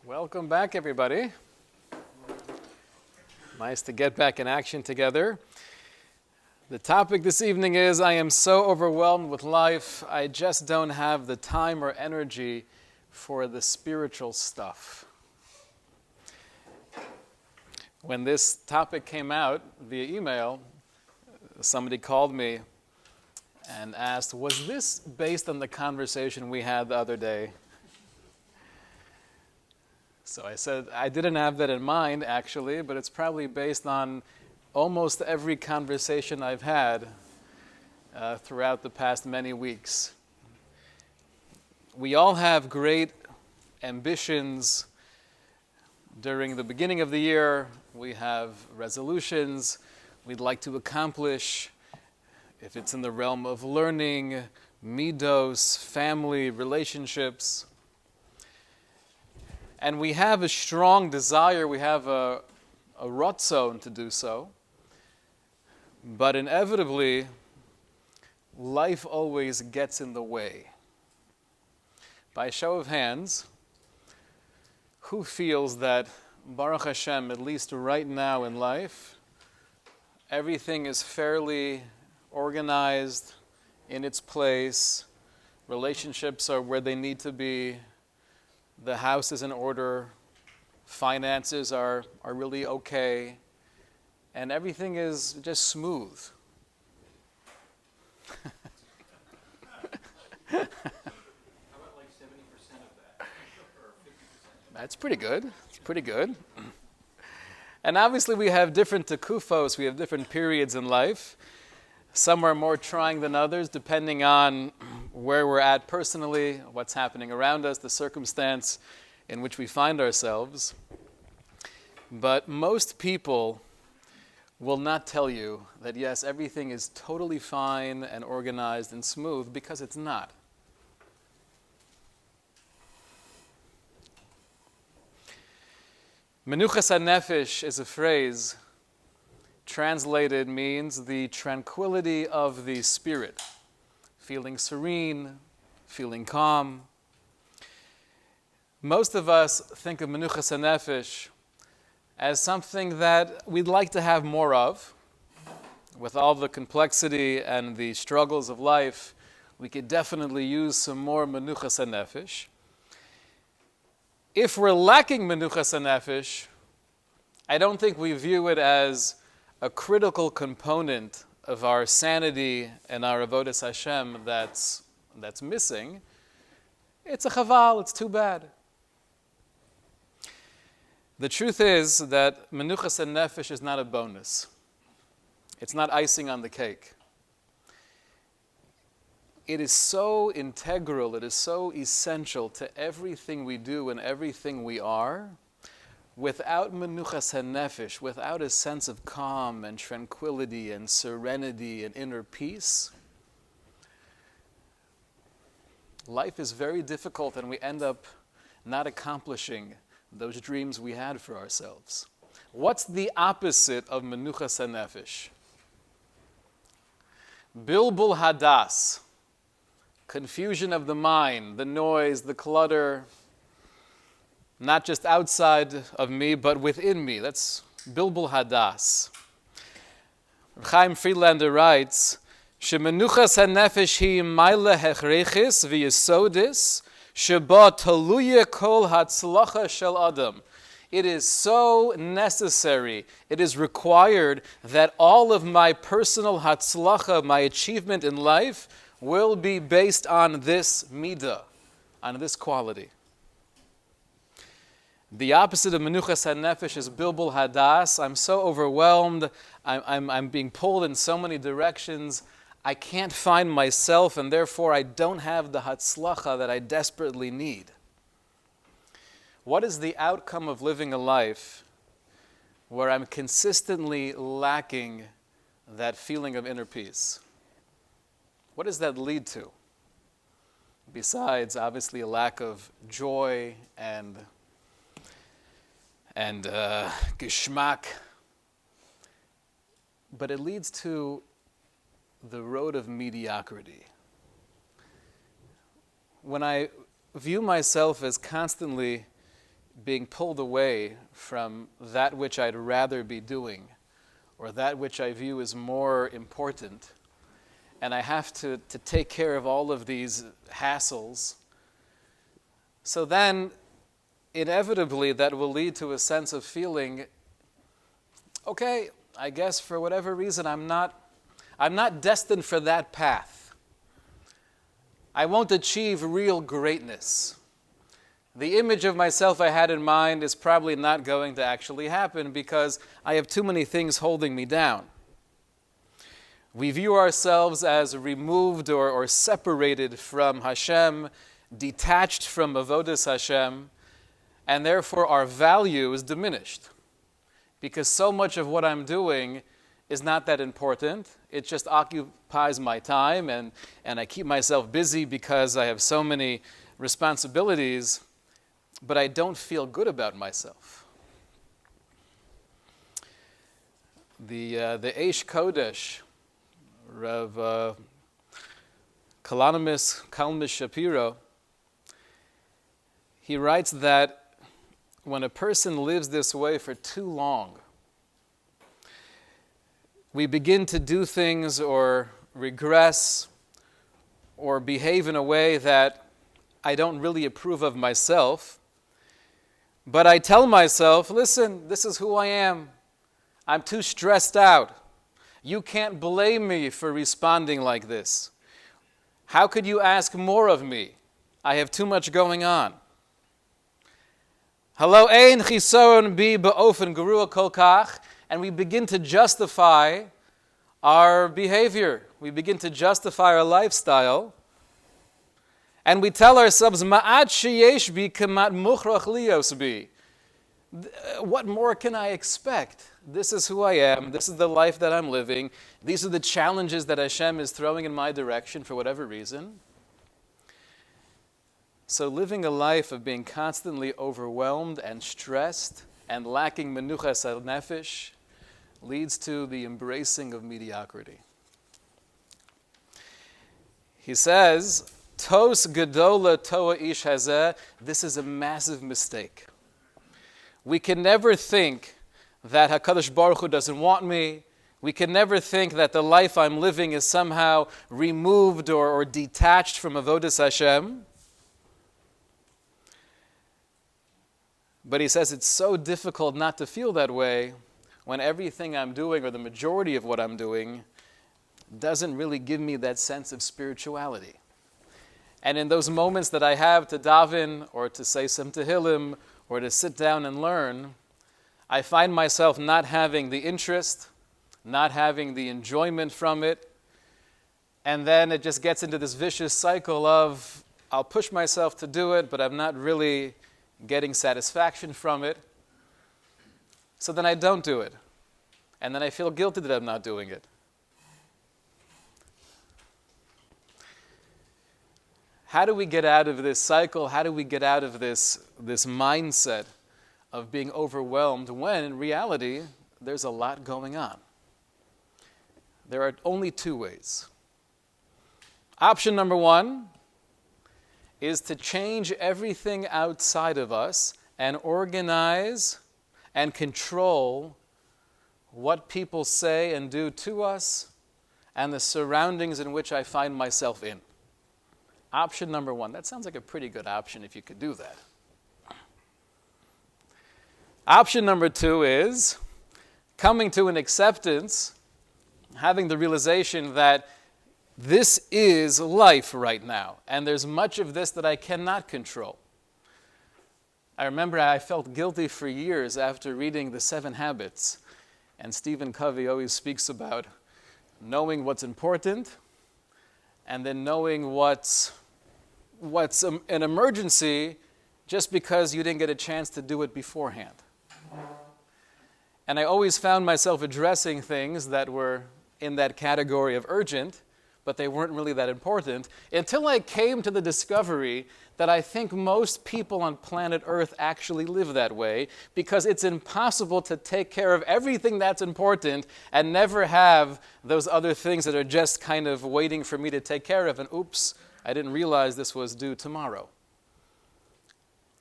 Welcome back, everybody. Nice to get back in action together. The topic this evening is, I am so overwhelmed with life, I just don't have the time or energy for the spiritual stuff. When this topic came out via email, somebody called me and asked, was this based on the conversation we had the other day? So I said, I didn't have that in mind, actually, but it's probably based on almost every conversation I've had throughout the past many weeks. We all have great ambitions. During the beginning of the year, we have resolutions we'd like to accomplish. If it's in the realm of learning, midos, family, relationships. And we have a strong desire, we have a ratzon to do so. But inevitably, life always gets in the way. By a show of hands, who feels that, Baruch Hashem, at least right now in life, everything is fairly organized, in its place, relationships are where they need to be, the house is in order, finances are really okay, and everything is just smooth. How about like 70% of that, or 50%? That's pretty good. It's pretty good. And obviously we have different tekufos, we have different periods in life. Some are more trying than others, depending on where we're at personally, what's happening around us, the circumstance in which we find ourselves. But most people will not tell you that, yes, everything is totally fine and organized and smooth, because it's not. Manuka Nephesh is a phrase translated means the tranquility of the spirit, feeling serene, feeling calm. Most of us think of Manuka Nephesh as something that we'd like to have more of. With all the complexity and the struggles of life, we could definitely use some more Manuka Nephesh. If we're lacking Manuka Nephesh, I don't think we view it as a critical component of our sanity and our avodas Hashem that's missing. It's a chaval, it's too bad. The truth is that Manuka Nephesh is not a bonus. It's not icing on the cake. It is so integral, it is so essential to everything we do and everything we are. Without Manuka Nephesh, without a sense of calm and tranquility and serenity and inner peace, life is very difficult and we end up not accomplishing those dreams we had for ourselves. What's the opposite of Manuka Nephesh? Bilbao Hadas, confusion of the mind, the noise, the clutter, not just outside of me, but within me. That's Bilbao Hadas. Chaim Friedlander writes, "Shemenuchas hanefesh hi maila hechrechis v'yesodis sheba taluya kol hatzlacha shel adam." It is so necessary, it is required that all of my personal hatzlacha, my achievement in life, will be based on this midah, on this quality. The opposite of Manuka Nephesh is Bilbao Hadas. I'm so overwhelmed. I'm being pulled in so many directions. I can't find myself, and therefore I don't have the hatzlacha that I desperately need. What is the outcome of living a life where I'm consistently lacking that feeling of inner peace? What does that lead to? Besides, obviously, a lack of joy and geschmack, but it leads to the road of mediocrity. When I view myself as constantly being pulled away from that which I'd rather be doing, or that which I view as more important, and I have to take care of all of these hassles, so then inevitably that will lead to a sense of feeling, okay, I guess for whatever reason I'm not destined for that path. I won't achieve real greatness. The image of myself I had in mind is probably not going to actually happen because I have too many things holding me down. We view ourselves as removed or separated from Hashem, detached from Avodas Hashem, and therefore our value is diminished. Because so much of what I'm doing is not that important. It just occupies my time, and I keep myself busy because I have so many responsibilities, but I don't feel good about myself. The Eish Kodesh, Rav Kalmis Shapiro, he writes that when a person lives this way for too long, we begin to do things or regress or behave in a way that I don't really approve of myself, but I tell myself, listen, this is who I am. I'm too stressed out. You can't blame me for responding like this. How could you ask more of me? I have too much going on. Halo ein chisaron bi beofen gerua kol kach, and we begin to justify our behavior. We begin to justify our lifestyle, and we tell ourselves, ma'at sheyesh bi kamat mukhrach lios bi. What more can I expect? This is who I am. This is the life that I'm living. These are the challenges that Hashem is throwing in my direction for whatever reason. So living a life of being constantly overwhelmed and stressed and lacking Manuka Nephesh leads to the embracing of mediocrity. He says, Tos gedola toa ish hazeh, this is a massive mistake. We can never think that HaKadosh Baruch Hu doesn't want me. We can never think that the life I'm living is somehow removed or detached from Avodas Hashem. But he says it's so difficult not to feel that way when everything I'm doing, or the majority of what I'm doing, doesn't really give me that sense of spirituality. And in those moments that I have to daven, or to say some tehillim, or to sit down and learn, I find myself not having the interest, not having the enjoyment from it, and then it just gets into this vicious cycle of, I'll push myself to do it, but I'm not really getting satisfaction from it. So then I don't do it. And then I feel guilty that I'm not doing it. How do we get out of this cycle? How do we get out of this mindset of being overwhelmed when in reality there's a lot going on? There are only two ways. Option number one is to change everything outside of us and organize and control what people say and do to us and the surroundings in which I find myself in. Option number one. That sounds like a pretty good option if you could do that. Option number two is coming to an acceptance, having the realization that this is life right now, and there's much of this that I cannot control. I remember I felt guilty for years after reading The 7 Habits, and Stephen Covey always speaks about knowing what's important and then knowing what's an emergency just because you didn't get a chance to do it beforehand. And I always found myself addressing things that were in that category of urgent, but they weren't really that important, until I came to the discovery that I think most people on planet Earth actually live that way, because it's impossible to take care of everything that's important and never have those other things that are just kind of waiting for me to take care of, and oops, I didn't realize this was due tomorrow.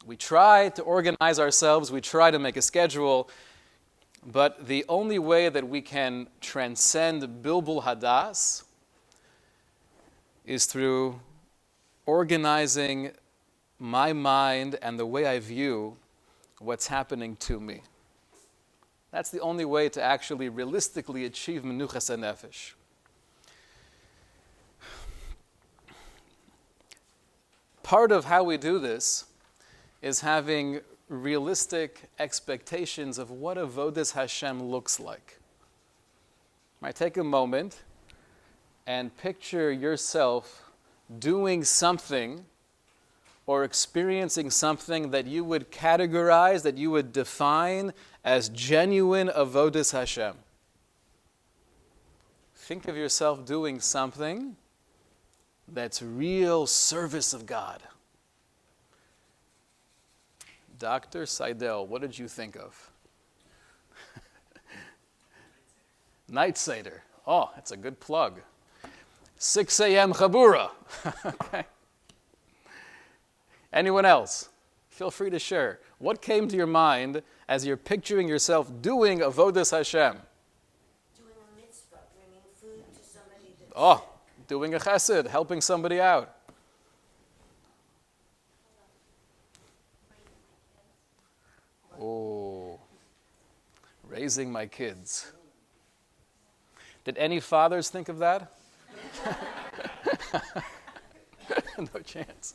We try to organize ourselves, we try to make a schedule, but the only way that we can transcend Bilbao Hadas is through organizing my mind and the way I view what's happening to me. That's the only way to actually realistically achieve Manuka Nephesh. Part of how we do this is having realistic expectations of what Avodas Hashem looks like. Right, take a moment and picture yourself doing something or experiencing something that you would categorize, that you would define as genuine Avodas Hashem. Think of yourself doing something that's real service of God. Dr. Seidel, what did you think of? Night Seder. Oh, that's a good plug. 6 a.m. Chabura. Okay. Anyone else? Feel free to share. What came to your mind as you're picturing yourself doing Avodas Hashem? Doing a mitzvah, bringing food to somebody that's Oh, doing a chesed, helping somebody out. Oh, raising my kids. Did any fathers think of that? No chance.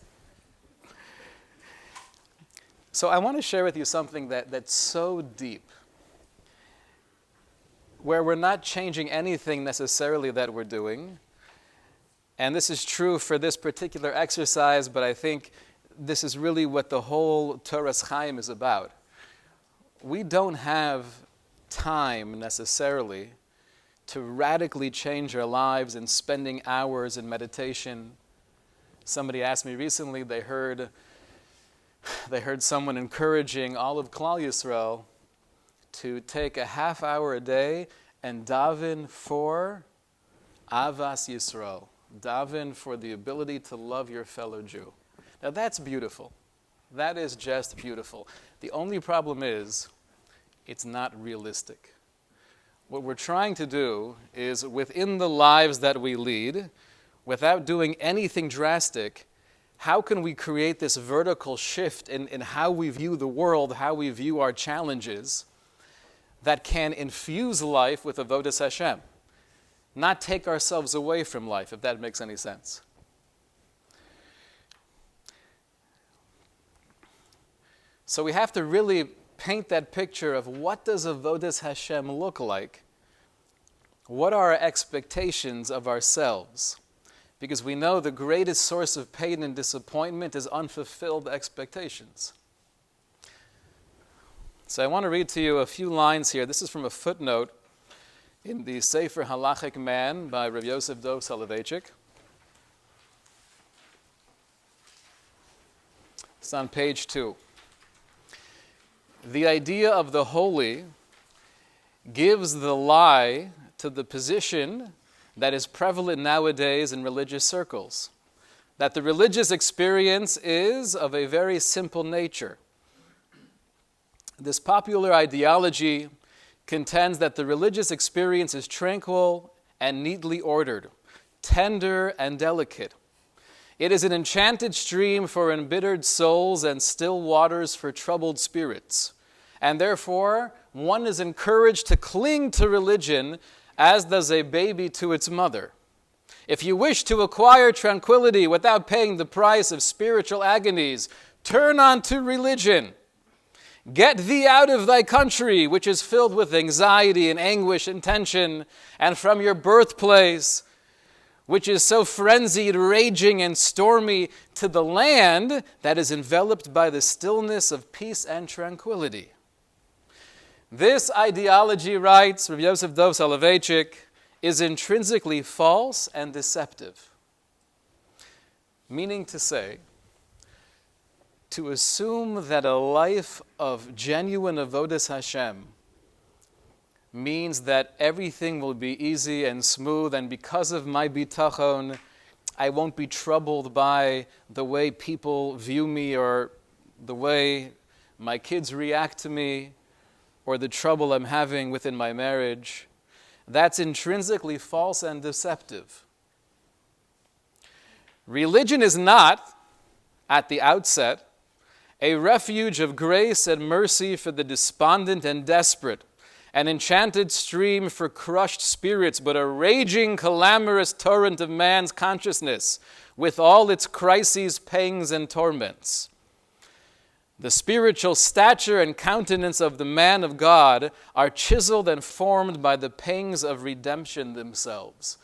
So I want to share with you something that's so deep, where we're not changing anything necessarily that we're doing. And this is true for this particular exercise, but I think this is really what the whole Toras Chaim is about. We don't have time necessarily to radically change our lives in spending hours in meditation. Somebody asked me recently, they heard someone encouraging all of Klal Yisrael to take a half hour a day and daven for Avas Yisrael. Daven for the ability to love your fellow Jew. Now that's beautiful. That is just beautiful. The only problem is, it's not realistic. What we're trying to do is, within the lives that we lead, without doing anything drastic, how can we create this vertical shift in how we view the world, how we view our challenges, that can infuse life with Avodas Hashem? Not take ourselves away from life, if that makes any sense. So we have to really paint that picture of what does Avodas Hashem look like? What are our expectations of ourselves? Because we know the greatest source of pain and disappointment is unfulfilled expectations. So I want to read to you a few lines here. This is from a footnote in the Sefer Halachic Man by Rav Yosef Dov Soloveitchik. It's on page 2. The idea of the holy gives the lie to the position that is prevalent nowadays in religious circles, that the religious experience is of a very simple nature. This popular ideology contends that the religious experience is tranquil and neatly ordered, tender and delicate. It is an enchanted stream for embittered souls and still waters for troubled spirits. And therefore, one is encouraged to cling to religion as does a baby to its mother. If you wish to acquire tranquility without paying the price of spiritual agonies, turn on to religion. Get thee out of thy country, which is filled with anxiety and anguish and tension, and from your birthplace, which is so frenzied, raging, and stormy, to the land that is enveloped by the stillness of peace and tranquility. This ideology, writes Rav Yosef Dov Soloveitchik, is intrinsically false and deceptive. Meaning to say, to assume that a life of genuine avodas Hashem means that everything will be easy and smooth, and because of my bitachon, I won't be troubled by the way people view me or the way my kids react to me, or the trouble I'm having within my marriage, that's intrinsically false and deceptive. Religion is not, at the outset, a refuge of grace and mercy for the despondent and desperate, an enchanted stream for crushed spirits, but a raging, clamorous torrent of man's consciousness, with all its crises, pangs, and torments. The spiritual stature and countenance of the man of God are chiseled and formed by the pangs of redemption themselves.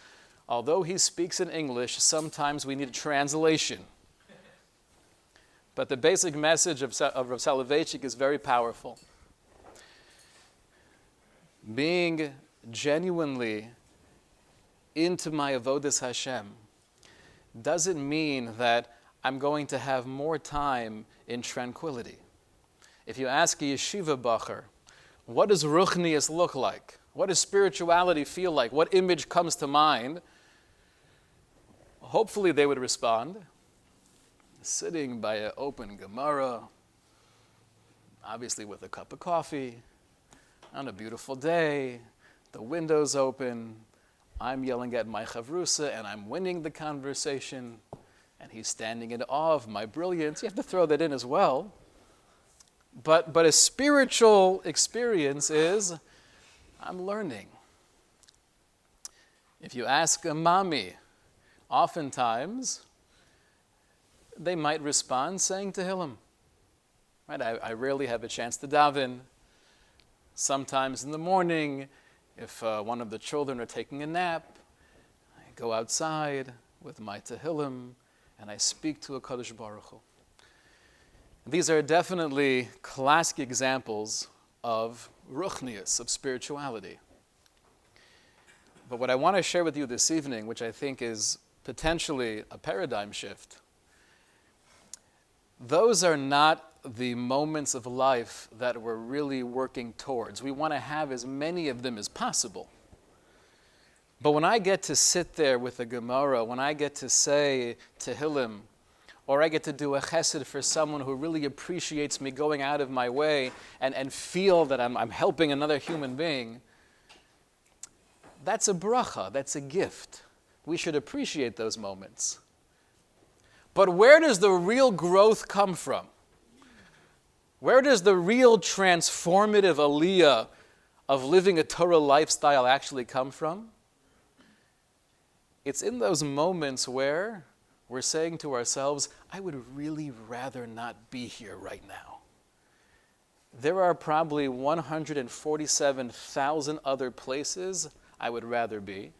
Although he speaks in English, sometimes we need a translation. But the basic message of Rav Soloveitchik is very powerful. Being genuinely into my avodas Hashem doesn't mean that I'm going to have more time in tranquility. If you ask a yeshiva bacher, what does ruchnius look like? What does spirituality feel like? What image comes to mind? Hopefully they would respond, sitting by an open Gemara, obviously with a cup of coffee, on a beautiful day, the window's open, I'm yelling at my chavrusa and I'm winning the conversation, and he's standing in awe of my brilliance. You have to throw that in as well. But a spiritual experience is, I'm learning. If you ask a mommy, oftentimes they might respond saying Tehillim. Right? I rarely have a chance to daven. Sometimes in the morning, if one of the children are taking a nap, I go outside with my Tehillim and I speak to a Kadosh Baruch Hu. These are definitely classic examples of ruchnius, of spirituality. But what I want to share with you this evening, which I think is potentially a paradigm shift, those are not the moments of life that we're really working towards. We want to have as many of them as possible. But when I get to sit there with a Gemara, when I get to say Tehillim, or I get to do a chesed for someone who really appreciates me going out of my way and feel that I'm helping another human being, that's a bracha, that's a gift. We should appreciate those moments. But where does the real growth come from? Where does the real transformative aliyah of living a Torah lifestyle actually come from? It's in those moments where we're saying to ourselves, I would really rather not be here right now. There are probably 147,000 other places I would rather be.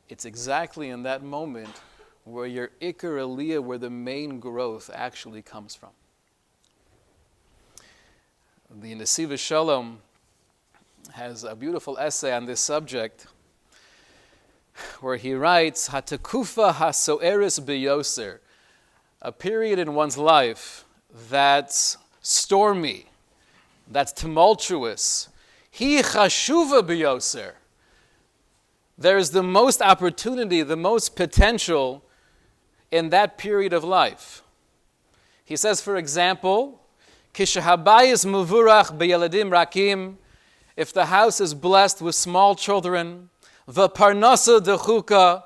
It's exactly in that moment where your Ikar Aliyah, where the main growth actually comes from. The Nasiva Shalom has a beautiful essay on this subject where he writes, Hatakufa hasoeris beyoser, a period in one's life that's stormy, that's tumultuous. Hi chashuva beyoser. There's the most opportunity, the most potential in that period of life. He says, for example, Kishahabayis muvurach beyeladim rakim, if the house is blessed with small children, v'parnasa dechuka,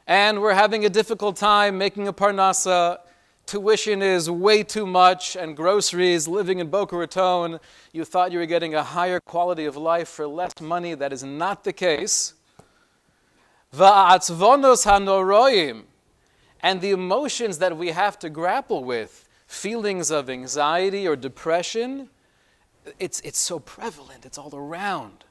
and we're having a difficult time making a parnasa, tuition is way too much, and groceries, living in Boca Raton, you thought you were getting a higher quality of life for less money. That is not the case. Va'atzvonos hanoroim, and the emotions that we have to grapple with, feelings of anxiety or depression, it's so prevalent, it's all around.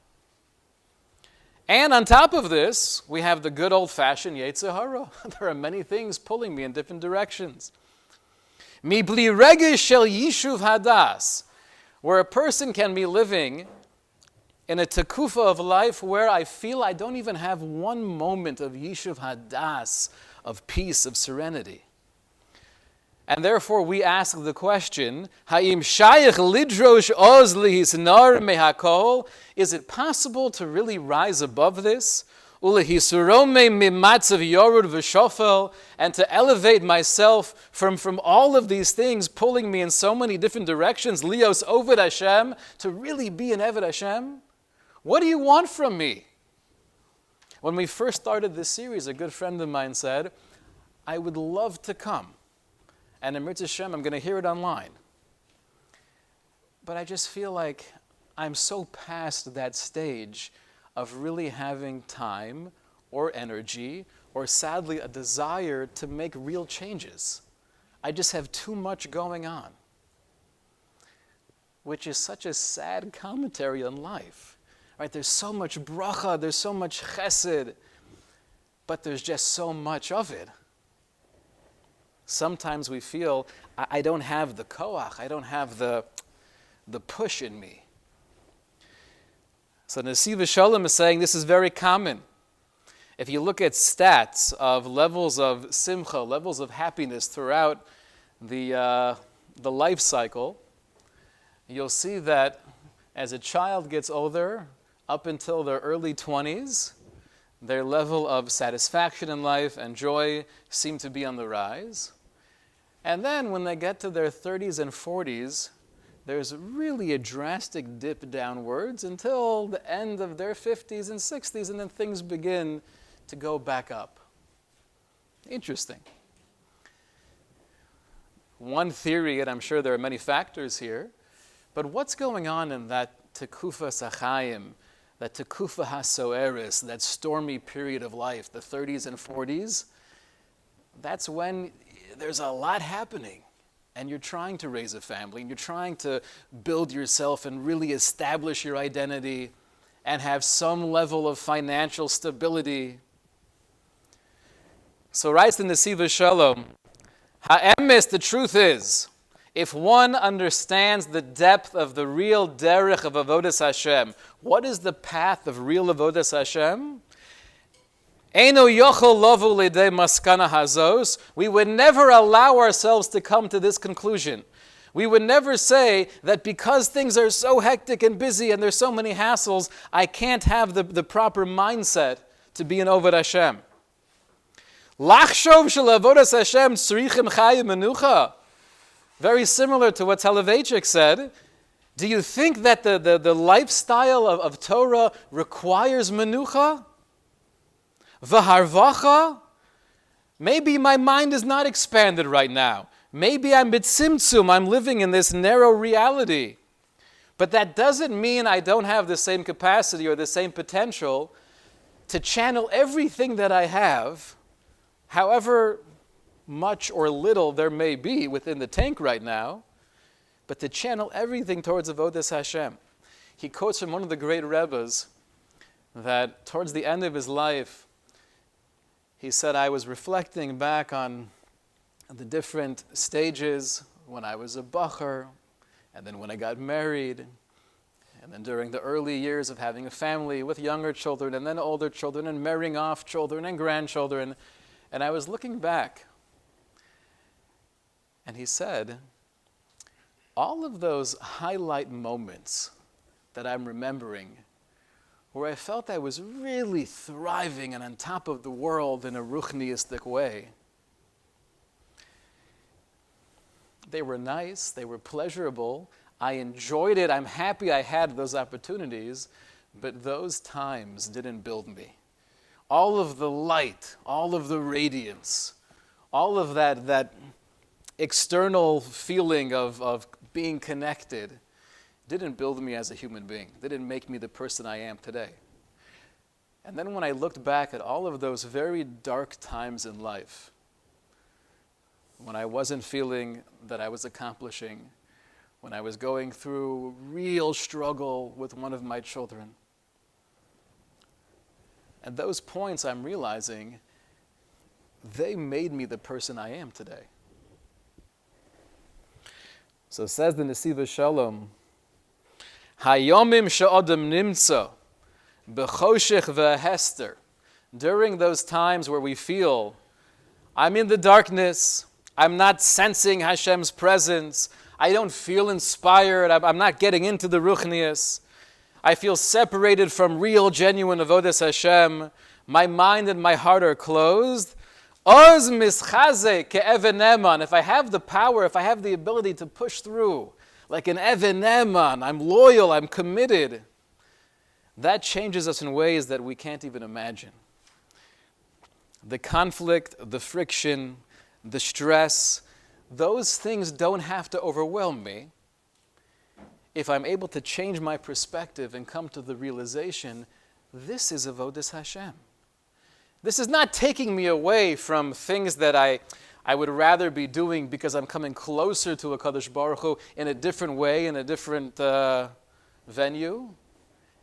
And on top of this, we have the good old-fashioned Yetzer Hara. There are many things pulling me in different directions. Mibli regesh shel yishuv hadas, where a person can be living in a tekufa of life where I feel I don't even have one moment of yishuv hadas, of peace, of serenity. And therefore we ask the question, Ha'im shayich lidrosh oz lihisnar mehakol, is it possible to really rise above this? ulehisurome mimatzav yorud v'shofel, and to elevate myself from all of these things pulling me in so many different directions, lios oved Hashem, to really be an Eved Hashem? What do you want from me? When we first started this series, a good friend of mine said, I would love to come, and in Mirz Hashem, I'm going to hear it online. But I just feel like I'm so past that stage of really having time or energy or sadly a desire to make real changes. I just have too much going on, which is such a sad commentary on life. Right? There's so much bracha, there's so much chesed, but there's just so much of it. Sometimes we feel, I don't have the koach, I don't have the push in me. So Nasiva Shalom is saying this is very common. If you look at stats of levels of simcha, levels of happiness throughout the life cycle, you'll see that as a child gets older, up until their early 20s, their level of satisfaction in life and joy seem to be on the rise. And then when they get to their 30s and 40s, there's really a drastic dip downwards until the end of their 50s and 60s, and then things begin to go back up. Interesting. One theory, and I'm sure there are many factors here, but what's going on in that tekufa Chaim, that tekufa hasoeris, that stormy period of life, the 30s and 40s? That's when there's a lot happening. And you're trying to raise a family, and you're trying to build yourself and really establish your identity and have some level of financial stability. So writes the Nasiva Shalom, Ha'emes, the truth is, if one understands the depth of the real derech of Avodas Hashem, what is the path of real Avodas Hashem? We would never allow ourselves to come to this conclusion. We would never say that because things are so hectic and busy and there's so many hassles, I can't have the proper mindset to be an Oved Hashem. Very similar to what Soloveitchik said. Do you think that the lifestyle of Torah requires menucha? V'harvacha? Maybe my mind is not expanded right now. Maybe I'm bitzimtzum, I'm living in this narrow reality. But that doesn't mean I don't have the same capacity or the same potential to channel everything that I have, however much or little there may be within the tank right now, but to channel everything towards Avodas Hashem. He quotes from one of the great Rebbes that towards the end of his life, he said, I was reflecting back on the different stages when I was a bacher, and then when I got married, and then during the early years of having a family with younger children, and then older children, and marrying off children and grandchildren. And I was looking back, and he said, all of those highlight moments that I'm remembering where I felt I was really thriving and on top of the world in a ruchniistic way. They were nice, they were pleasurable, I enjoyed it, I'm happy I had those opportunities, but those times didn't build me. All of the light, all of the radiance, all of that external feeling of being connected didn't build me as a human being, didn't make me the person I am today. And then when I looked back at all of those very dark times in life, when I wasn't feeling that I was accomplishing, when I was going through real struggle with one of my children, at those points I'm realizing they made me the person I am today. So says the Nasiva Shalom, Hayomim she'odem nimtza b'choshech v'hester. During those times where we feel I'm in the darkness, I'm not sensing Hashem's presence, I don't feel inspired, I'm not getting into the ruchnius, I feel separated from real, genuine avodas Hashem, my mind and my heart are closed, oz mischaze ke'even neman. If I have the power, if I have the ability to push through, like an even neman, I'm loyal, I'm committed, that changes us in ways that we can't even imagine. The conflict, the friction, the stress, those things don't have to overwhelm me if I'm able to change my perspective and come to the realization, this is avodas Hashem. This is not taking me away from things that I would rather be doing because I'm coming closer to a Kadosh Baruch Hu in a different way, in a different venue.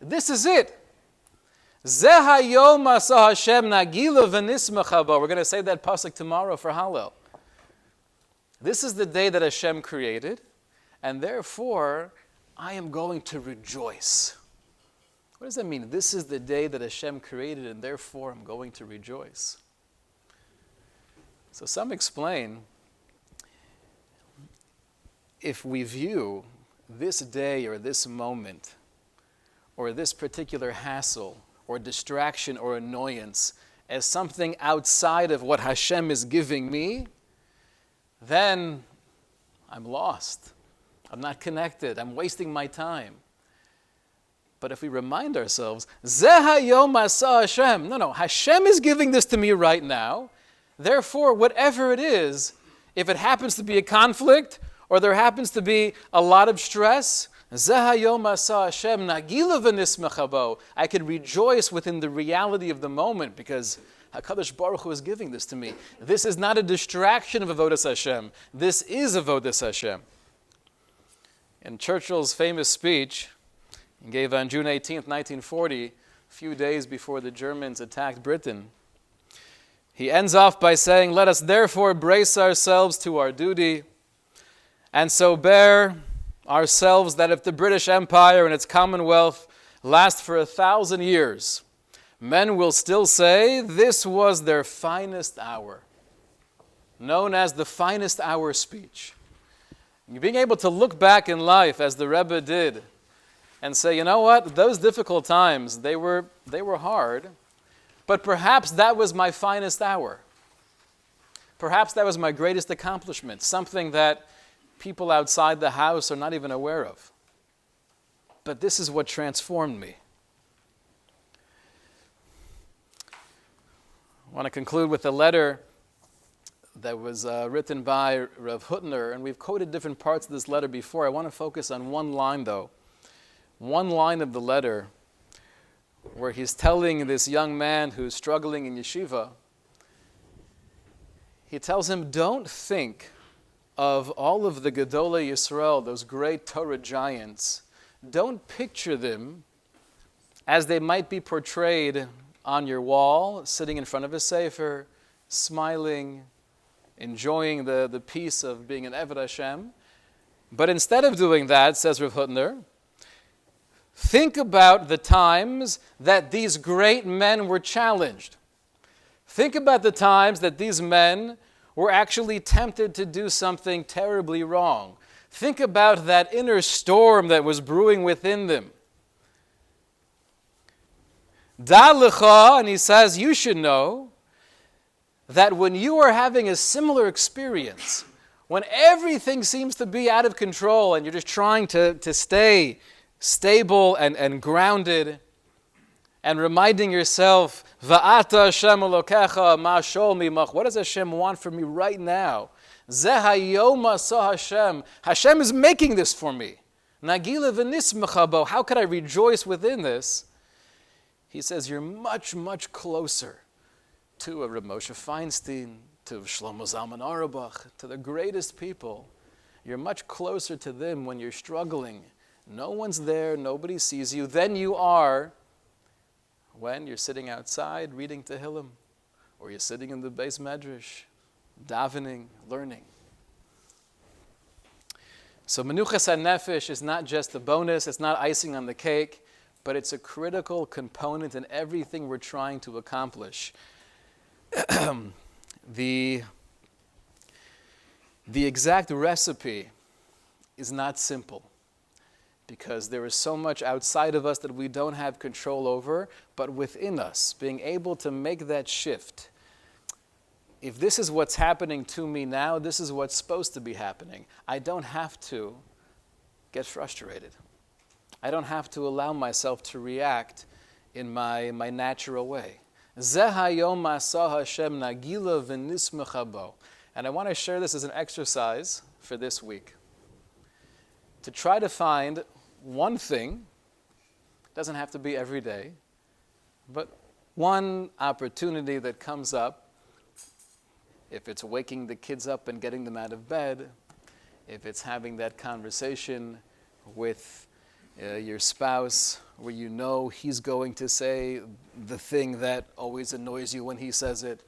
This is it. Zeh hayom asa Hashem nagila v'nismecha bo. We're going to say that pasuk tomorrow for Hallel. This is the day that Hashem created, and therefore I am going to rejoice. What does that mean? This is the day that Hashem created, and therefore I'm going to rejoice. So some explain, if we view this day or this moment or this particular hassle or distraction or annoyance as something outside of what Hashem is giving me, then I'm lost. I'm not connected. I'm wasting my time. But if we remind ourselves, Zeh hayom asa Hashem. No, Hashem is giving this to me right now. Therefore, whatever it is, if it happens to be a conflict or there happens to be a lot of stress, Zeh hayom asa Hashem nagila v'nismecha bo. I can rejoice within the reality of the moment because HaKadosh Baruch Hu is giving this to me. This is not a distraction of avodas Hashem. This is avodas Hashem. In Churchill's famous speech, he gave on June 18th, 1940, a few days before the Germans attacked Britain, he ends off by saying, "Let us therefore brace ourselves to our duty, and so bear ourselves that if the British Empire and its Commonwealth last for 1,000 years, men will still say this was their finest hour," known as the finest hour speech. Being able to look back in life, as the Rebbe did, and say, you know what, those difficult times, they were hard, but perhaps that was my finest hour. Perhaps that was my greatest accomplishment, something that people outside the house are not even aware of. But this is what transformed me. I want to conclude with a letter that was written by Rav Hutner, and we've quoted different parts of this letter before. I want to focus on one line, though. One line of the letter where he's telling this young man who's struggling in yeshiva, he tells him, don't think of all of the Gedolei Yisrael, those great Torah giants. Don't picture them as they might be portrayed on your wall, sitting in front of a sefer, smiling, enjoying the peace of being an Eved Hashem. But instead of doing that, says Rav Hutner, think about the times that these great men were challenged. Think about the times that these men were actually tempted to do something terribly wrong. Think about that inner storm that was brewing within them. Da lecha, and he says, you should know that when you are having a similar experience, when everything seems to be out of control and you're just trying to stay stable and grounded and reminding yourself, Va'ata Hashem Elokecha ma shol mimach. What does Hashem want from me right now? Zeh hayom asa Hashem. Hashem is making this for me. Nagila v'nismecha bo. How could I rejoice within this? He says, you're much, much closer to a Reb Moshe Feinstein, to Shlomo Zalman Auerbach, to the greatest people. You're much closer to them when you're struggling. No one's there, nobody sees you, than you are when you're sitting outside reading Tehillim, or you're sitting in the Beis Medrash, davening, learning. So Manuka Nephesh is not just a bonus, it's not icing on the cake, but it's a critical component in everything we're trying to accomplish. The exact recipe is not simple. because there is so much outside of us that we don't have control over, but within us, being able to make that shift. If this is what's happening to me now, this is what's supposed to be happening. I don't have to get frustrated. I don't have to allow myself to react in my natural way. Zeh hayom asah Hashem nagila v'nismecha bo. And I want to share this as an exercise for this week. To try to find one thing, doesn't have to be every day, but one opportunity that comes up, if it's waking the kids up and getting them out of bed, if it's having that conversation with your spouse where you know he's going to say the thing that always annoys you when he says it,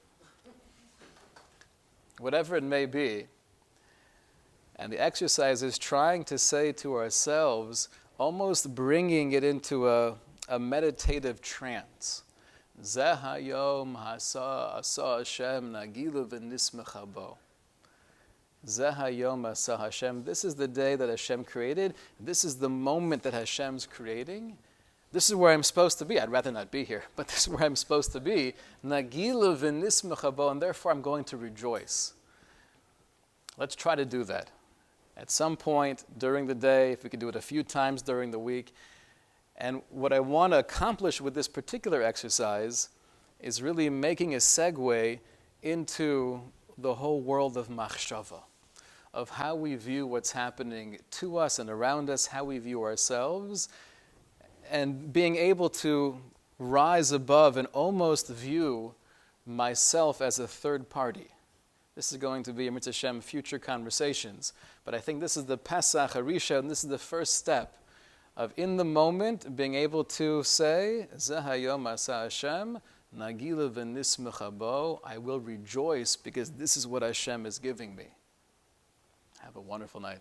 whatever it may be. And the exercise is trying to say to ourselves, almost bringing it into a meditative trance. Zeh hayom asa Hashem nagilu v'nismecha bo. Zeh hayom asa Hashem. This is the day that Hashem created. This is the moment that Hashem's creating. This is where I'm supposed to be. I'd rather not be here, but this is where I'm supposed to be. Nagilu v'nismecha bo, and therefore I'm going to rejoice. Let's try to do that. At some point during the day, if we could do it a few times during the week. And what I want to accomplish with this particular exercise is really making a segue into the whole world of machshava, of how we view what's happening to us and around us, how we view ourselves, and being able to rise above and almost view myself as a third party. This is going to be, Mitzvah Hashem, future conversations. But I think this is the Pesach Harisha, and this is the first step of, in the moment, being able to say, Zeh hayom asa Hashem, nagila v'nismecha bo, I will rejoice because this is what Hashem is giving me. Have a wonderful night.